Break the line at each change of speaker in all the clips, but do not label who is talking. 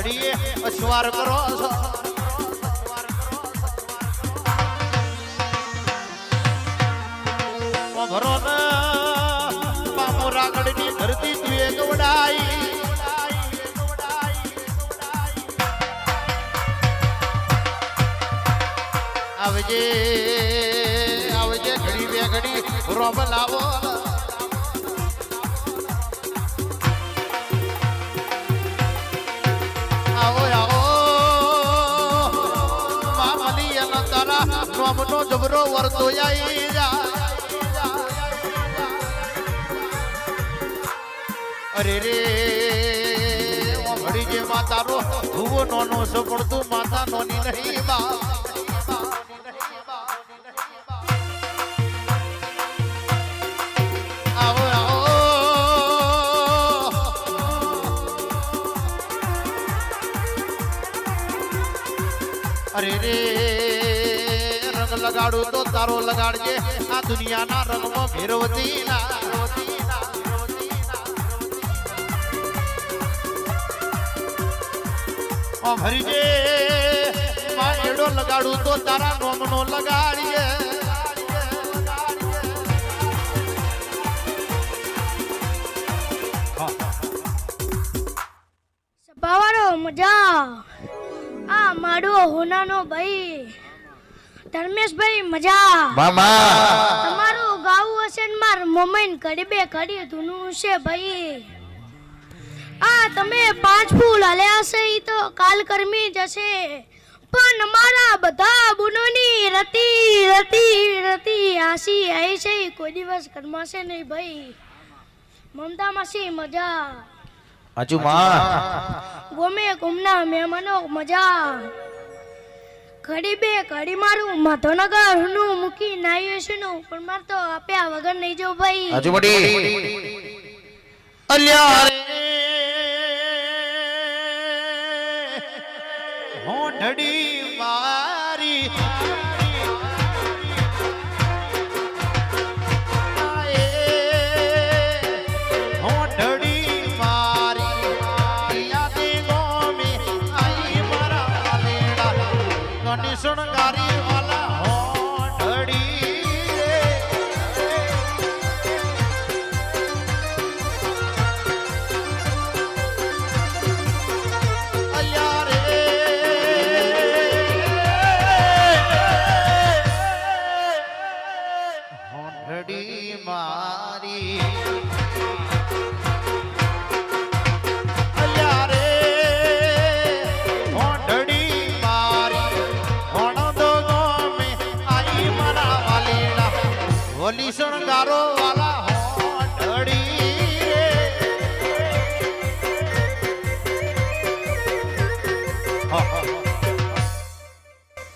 ઘડીએ અસવાર કરો ભરો ને મામો રાગડની ધરતી તુએ ગવડાઈ આવજે આવજે ઘડી બે ઘડી રોબ લાવો આવો આવો મામલી અને તારા રોમનો જબરો વરતો આઈ જા અરે રે ઓ ઘડી જે માતારો ભૂવો નોનો છો પણ તું માતા નોની નહીં બા આવો આવો અરે રે રંગ લગાડું તો તારો લગાડજે આ દુનિયાના રંગમાં ભેરવતી ના ભરીજે માં એડો લગાડું તો તારા નોમનો લગાડીએ
સભાવાળો મજા આ માડો હોનાનો ભાઈ ધર્મેશભાઈ મજા
મામા
તમારું ગાવું હશે ને માર મમ્મીને કડી કડી ધૂનું છે ભાઈ આ તમે 5 ફૂલ હલ્યા છે ઈ તો કાલ કરમી જશે પણ મારા બધા બુનોની રતી રતી રતી આસી આઈ છે કોઈ દિવસ કરમાશે નહીં ભાઈ મમતા માસી મજા
હાચું માં
ગોમે ગુમના મહેમાનો મજા ઘડી મારું માધવનગર નું મૂકી નાયું છે નું પણ માર તો આપ્યા વગર નહીં જો ભાઈ
હાચું મોટી
અલ્યા રે હોઠડી મારી હોઠડી મારી યાદે ગોમે આઈ મારા લેડા ગણી શણગારી વાલા હોઠડી અલ્યા રે હોઠડી મારી અલ્યા રે હોઠડી મારી હોણદો ગોમે આઈ મારા વાલીડા હોલી શણગારો વાલા હોઠડી રે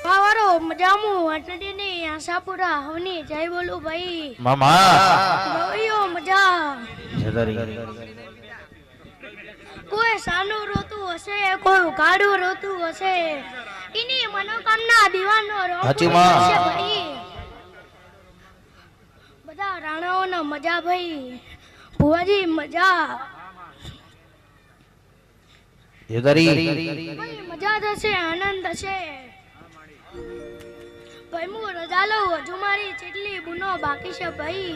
પાવારો મજામું વાટડીની આશાપુરા હવની જય બોલું ભાઈ
મામા
ગયો મજા
જદારી
કોઈ સાનું રોતું હશે કોઈ ઉઘાડું રોતું હશે એની મનોકામના દીવાનો
હાચી માં.
હશે ભાઈ બધા રાણાઓનો મજા ભાઈ ભુવાજી મજા
જદારી
ભાઈ મજા થશે આનંદ થશે ભાઈ હું રજા લઉં હજુ મારી ચેટલી બુનો બાકી છે ભાઈ